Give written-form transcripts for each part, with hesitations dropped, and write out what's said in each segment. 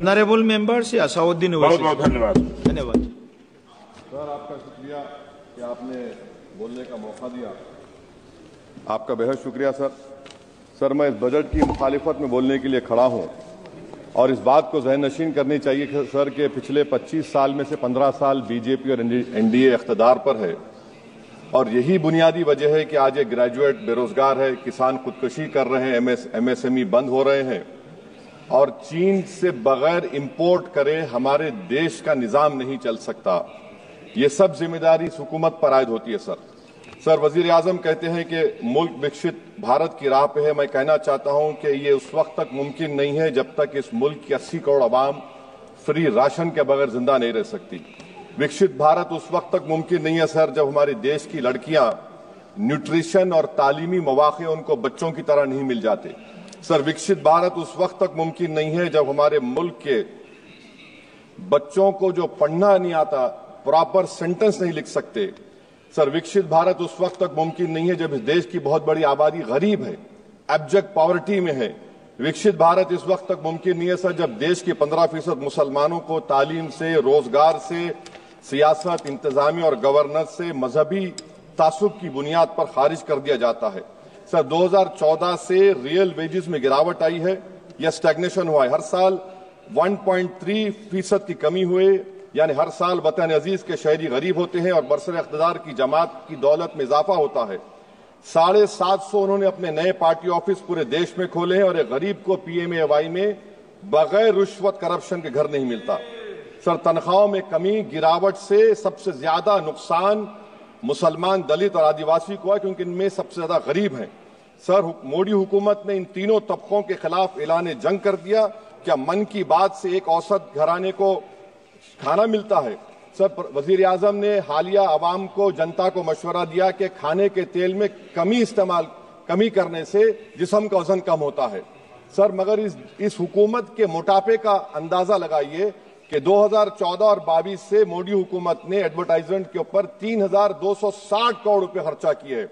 Honourable members Asaduddin बहुत बहुत धन्यवाद। धन्यवाद सर, आपका शुक्रिया कि आपने बोलने का मौका दिया। आपका बेहद शुक्रिया सर। सर, मैं इस बजट की मुखालिफत में बोलने के लिए खड़ा हूं और इस बात को ज़हन नशीन करनी चाहिए सर कि पिछले 25 साल में से 15 साल बीजेपी और एनडीए इख्तिदार पर है और यही बुनियादी वजह है कि आज एक ग्रेजुएट बेरोजगार है, किसान खुदकुशी कर रहे हैं, एमएसएमई बंद हो रहे हैं और चीन से बगैर इंपोर्ट करे हमारे देश का निजाम नहीं चल सकता। ये सब जिम्मेदारी इस हुकूमत पर आयद होती है सर। वजीर आजम कहते हैं कि मुल्क विकसित भारत की राह पे है। मैं कहना चाहता हूं कि ये उस वक्त तक मुमकिन नहीं है जब तक इस मुल्क की 80 करोड़ आवाम फ्री राशन के बगैर जिंदा नहीं रह सकती। विकसित भारत उस वक्त तक मुमकिन नहीं है सर जब हमारे देश की लड़कियां न्यूट्रिशन और तालीमी मौके उनको बच्चों की तरह नहीं मिल जाते। सर, विकसित भारत उस वक्त तक मुमकिन नहीं है जब हमारे मुल्क के बच्चों को जो पढ़ना नहीं आता, प्रॉपर सेंटेंस नहीं लिख सकते। सर, विकसित भारत उस वक्त तक मुमकिन नहीं है जब इस देश की बहुत बड़ी आबादी गरीब है, एब्जेक्ट पॉवर्टी में है। विकसित भारत इस वक्त तक मुमकिन नहीं है सर जब देश के 15% मुसलमानों को तालीम से, रोजगार से, सियासत, इंतजामी और गवर्नेंस से मजहबी तासुब की बुनियाद पर खारिज कर दिया जाता है। सर, 2014 से रियल वेजेस में गिरावट आई है या स्टैग्नेशन हुआ है। हर साल 1.3% की कमी हुए, यानी हर साल वतन अजीज के शहरी गरीब होते हैं और बरसर इख्तिदार की जमात की दौलत में इजाफा होता है। 750 उन्होंने अपने नए पार्टी ऑफिस पूरे देश में खोले हैं और एक गरीब को पीएमएवाई में बगैर रिश्वत करप्शन के घर नहीं मिलता। सर, तनख्वाहों में कमी, गिरावट से सबसे ज्यादा नुकसान मुसलमान, दलित और आदिवासी को है क्योंकि इनमें सबसे ज्यादा गरीब हैं। सर, मोदी हुकूमत ने इन तीनों तबकों के खिलाफ ऐलान जंग कर दिया। क्या मन की बात से एक औसत घराने को खाना मिलता है? सर, वजीर आजम ने हालिया आवाम को, जनता को मशवरा दिया कि खाने के तेल में कमी करने से जिस्म का वजन कम होता है। सर, मगर इस हुकूमत के मोटापे का अंदाजा लगाइए कि 2014 और 22 से मोदी हुकूमत ने एडवर्टाइजमेंट के ऊपर 3,260 करोड़ रुपए खर्चा किए।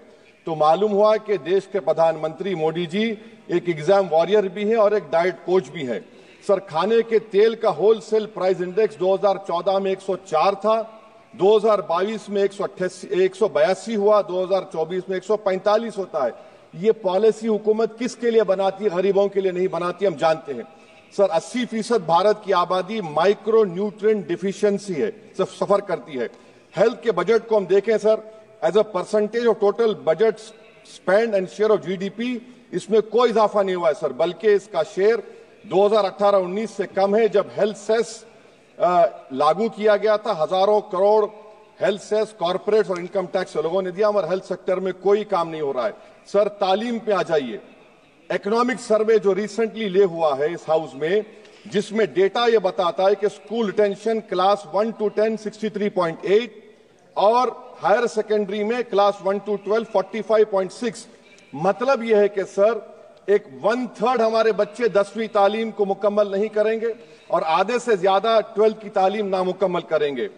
तो मालूम हुआ कि देश के प्रधानमंत्री मोदी जी एक एग्जाम वॉरियर भी हैं और एक डाइट कोच भी हैं। सर, खाने के तेल का होलसेल प्राइस इंडेक्स 2014 में 104 था, 2022 में 182 हुआ, 2024 में 145 होता है। ये पॉलिसी हुकूमत किसके लिए बनाती है? गरीबों के लिए नहीं बनाती, हम जानते हैं। सर, 80% भारत की आबादी माइक्रो न्यूट्रिएंट डिफिशियंसी है, सफर करती है। हेल्थ के बजट को हम देखें sir, as a percentage of total budget spend and share of GDP, इसमें कोई इजाफा नहीं हुआ है सर, बल्कि इसका शेयर 2018-19 से कम है। जब हेल्थ सेस लागू किया गया था, हजारों करोड़ हेल्थ सेस कॉर्पोरेट और इनकम टैक्स लोगों ने दिया, हमारे हेल्थ सेक्टर में कोई काम नहीं हो रहा है। सर, तालीम पे आ जाइए। इकोनॉमिक सर्वे जो रिसेंटली ले हुआ है इस हाउस में, जिसमें डेटा यह बताता है कि स्कूल रिटेंशन क्लास 1 to 10 63.8 और हायर सेकेंडरी में क्लास 1 to 12 45.6। मतलब यह है कि सर, एक 1/3 हमारे बच्चे 10वीं तालीम को मुकम्मल नहीं करेंगे और आधे से ज्यादा 12th की तालीम नामुकम्मल करेंगे।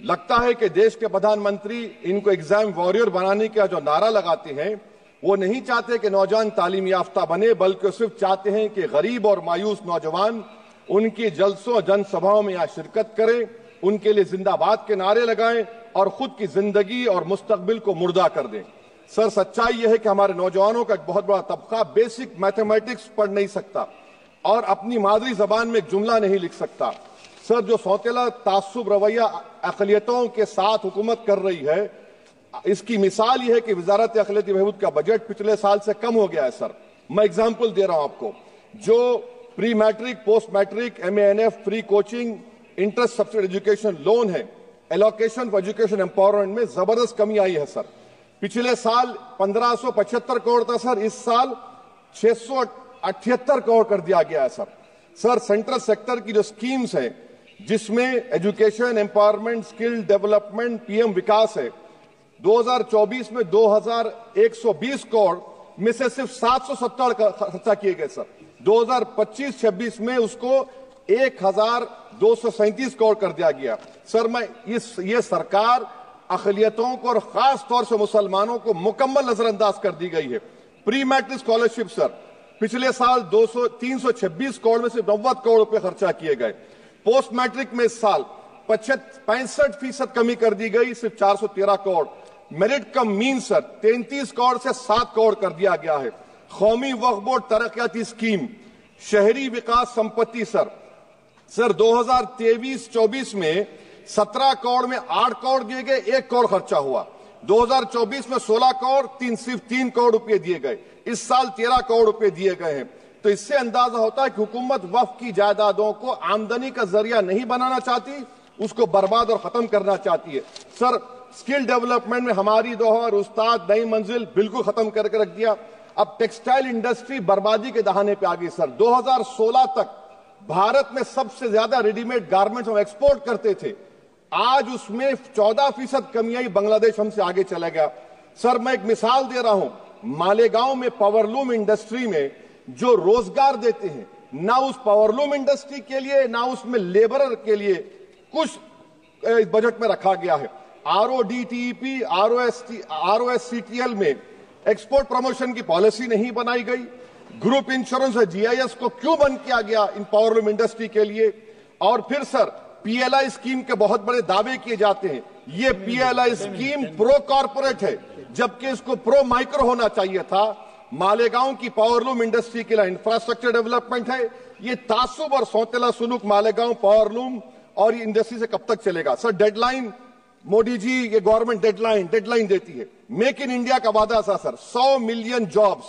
लगता है कि देश के प्रधानमंत्री इनको एग्जाम वॉरियर बनाने का जो नारा लगाते हैं, वो नहीं चाहते कि नौजवान तालीम याफ्ता बने, बल्कि सिर्फ चाहते हैं कि गरीब और मायूस नौजवान उनकी जलसों जनसभाओं में यहाँ शिरकत करें, उनके लिए जिंदाबाद के नारे लगाएं और खुद की जिंदगी और मुस्तकबिल को मुर्दा कर दें। सर, सच्चाई यह है कि हमारे नौजवानों का एक बहुत बड़ा तबका बेसिक मैथमेटिक्स पढ़ नहीं सकता और अपनी मादरी जबान में एक जुमला नहीं लिख सकता। सर, जो सौतेला तासुब रवैया अक़लियतों के साथ हुकूमत कर रही है, इसकी मिसाल यह है कि वजारत अक़लियती बहबूद का बजट पिछले साल से कम हो गया है। सर, मैं एग्जाम्पल दे रहा हूं आपको। जो pre matric, post matric, MANF, free coaching, interest subsidy education loan है, एलोकेशन फॉर एजुकेशन एम्पावरमेंट में जबरदस्त कमी आई है। सर, पिछले साल 1575 करोड़ था सर, इस साल 678 करोड़ कर दिया गया है। सर, सेंट्रल सेक्टर की जो स्कीम्स है, जिसमें education, empowerment, skill development, PM विकास है, 2024 में 2120 करोड़ में से सिर्फ 770 खर्चा किए गए। सर, 2025-26 में उसको 1237 करोड़ कर दिया गया। सर, ये सरकार अक़लियतों को और खास तौर से मुसलमानों को मुकम्मल नजरअंदाज कर दी गई है। प्री मैट्रिक स्कॉलरशिप सर, पिछले साल 326 करोड़ में से 90 करोड़ रुपए खर्चा किए गए। पोस्ट मैट्रिक में इस साल 65% कमी कर दी गई, सिर्फ 413 करोड़। मेरिट कम मीन सर 33 करोड़ से 7 करोड़ कर दिया गया है। कौमी वक्फ बोर्ड तरक्याती स्कीम, शहरी विकास संपत्ति सर 2023-24 में 17 करोड़ में 8 करोड़ दिए गए, 1 करोड़ खर्चा हुआ। 2024 में 16 करोड़ सिर्फ 3 करोड़ रुपए दिए गए। इस साल 13 करोड़ रुपए दिए गए हैं। तो इससे अंदाजा होता है कि हुकूमत वक्फ की जायदादों को आमदनी का जरिया नहीं बनाना चाहती, उसको बर्बाद और खत्म करना चाहती है। सर स्किल डेवलपमेंट में हमारी दोहर उस्ताद नई मंजिल बिल्कुल खत्म करके रख दिया। अब टेक्सटाइल इंडस्ट्री बर्बादी के दहाने पे आ गई सर। 2016 तक भारत में सबसे ज्यादा रेडीमेड गारमेंट्स हम एक्सपोर्ट करते थे, आज उसमें 14% कमी आई, बांग्लादेश हमसे आगे चला गया। सर मैं एक मिसाल दे रहा हूं, मालेगांव में पावरलूम इंडस्ट्री में जो रोजगार देते हैं, ना उस पावरलूम इंडस्ट्री के लिए ना उसमें लेबरर के लिए कुछ इस बजट में रखा गया है। RODTEP, ROSCTL में एक्सपोर्ट प्रमोशन की पॉलिसी नहीं बनाई गई। ग्रुप इंश्योरेंस और GIS को क्यों बंद किया गया इन पावरलूम इंडस्ट्री के लिए? और फिर सर PLI स्कीम के बहुत बड़े दावे किए जाते हैं। ये PLI स्कीम प्रो कॉर्पोरेट है, जबकि इसको प्रो माइक्रो होना चाहिए था। मालेगांव की पावरलूम इंडस्ट्री के लिए इंफ्रास्ट्रक्चर डेवलपमेंट है। ये तासुब और सौतेला सुलूक मालेगांव पावरलूम और इंडस्ट्री से कब तक चलेगा? सर डेडलाइन, मोदी जी ये गवर्नमेंट डेडलाइन देती है। मेक इन इंडिया का वादा था सर 100 मिलियन जॉब्स,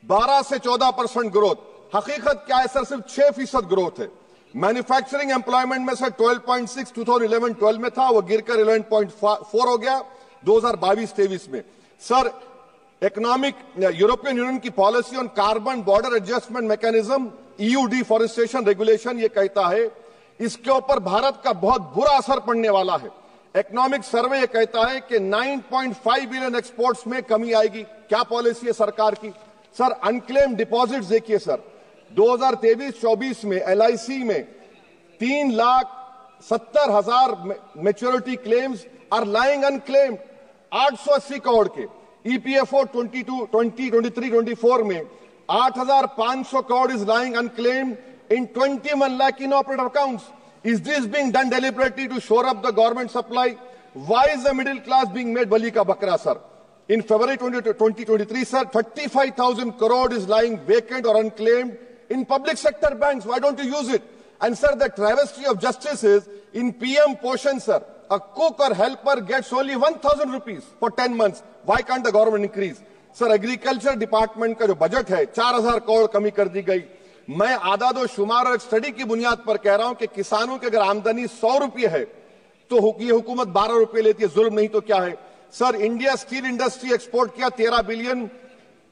12 से 14% ग्रोथ। हकीकत क्या है सर? सिर्फ 6% ग्रोथ है। मैन्युफैक्चरिंग एम्प्लॉयमेंट में सर 12.6 2011-12 में था, वो गिरकर 11.4 हो गया 2022-23 में। सर इकोनॉमिक यूरोपियन यूनियन की policy on carbon border adjustment mechanism EU deforestation regulation ये कहता है इसके ऊपर भारत का बहुत बुरा असर पड़ने वाला है। इकोनॉमिक सर्वे ये कहता है कि 9.5 बिलियन एक्सपोर्ट्स में कमी आएगी। क्या पॉलिसी है सरकार की? सर अनक्लेम डिपॉजिट्स देखिए सर 2023-24 में LIC में 3,70,000 maturity claims are lying unclaimed, 880 crore के। EPFO 2023-24 में 8,500 crore is lying unclaimed in 21 lakh inoperative accounts. Is this being done deliberately to shore up the government supply? Why is the middle class being made bali ka bakra, sir? In February 2023, sir, 35,000 crore is lying vacant or unclaimed in public sector banks. Why don't you use it? And sir, the travesty of justice is in PM Poshan, sir, a cook or helper gets only 1,000 rupees for 10 months. Why can't the government increase? Sir, agriculture department का जो budget है 4,000 करोड़ कमी कर दी गई। मैं आदादो शुमार और एक स्टडी की बुनियाद पर कह रहा हूं कि किसानों की अगर आमदनी 100 रुपये है तो ये हुकूमत 12 रुपये लेती है। जुल्म नहीं तो क्या है? Sir India steel industry export किया 13 बिलियन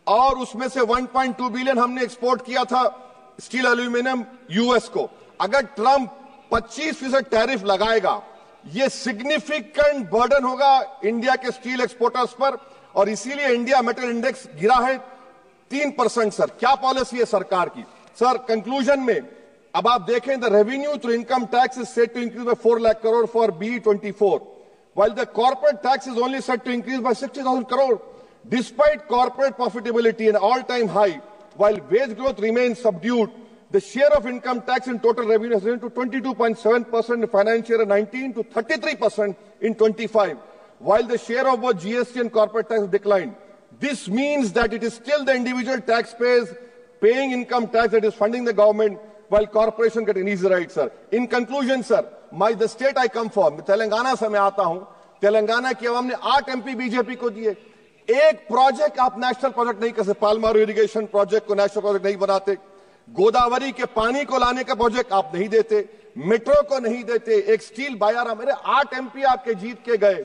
और उसमें से 1.2 बिलियन हमने एक्सपोर्ट किया था स्टील एल्यूमिनियम US को। अगर ट्रंप 25% टैरिफ लगाएगा ये सिग्निफिकेंट बर्डन होगा इंडिया के स्टील एक्सपोर्टर्स पर और इसीलिए इंडिया मेटल इंडेक्स गिरा है 3%। सर क्या पॉलिसी है सरकार की? सर कंक्लूजन में अब आप देखें the revenue through income tax is set to increase by 4 lakh crore for BE24 while the corporate tax is only set to increase by 60,000 crore despite corporate profitability an all-time high while wage growth remains subdued. The share of income tax in total revenue has risen to 22.7% in financial year 19 to 33% in 25 while the share of both GST and corporate tax has declined. This means that it is still the individual taxpayers paying income tax that is funding the government while corporation get an easy ride, sir. In conclusion, sir, the state I come from, Telangana से मैं आता हूं, तेलंगाना की आवाम ने 8 MP BJP को दिए। एक project आप नेशनल प्रोजेक्ट नहीं कर सकते, पालमारू इरिगेशन प्रोजेक्ट को नेशनल प्रोजेक्ट नहीं बनाते, गोदावरी के पानी को लाने का प्रोजेक्ट आप नहीं देते, मेट्रो को नहीं देते, एक स्टील बायारा, मेरे 8 MP आपके जीत के गए।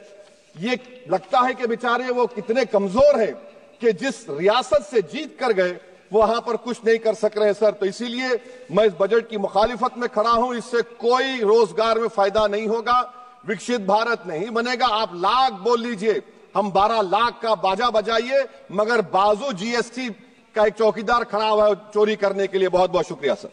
ये लगता है कि बेचारे वो कितने कमजोर हैं कि जिस रियासत से जीत कर गए वहां पर कुछ नहीं कर सक रहे सर। तो इसीलिए मैं इस बजट की मुखालिफत में खड़ा हूं। इससे कोई रोजगार में फायदा नहीं होगा, विकसित भारत नहीं बनेगा। आप लाख बोल लीजिए, हम 12 लाख का बाजा बजाइए, मगर बाजू GST का एक चौकीदार खड़ा हुआ है चोरी करने के लिए। बहुत बहुत शुक्रिया सर।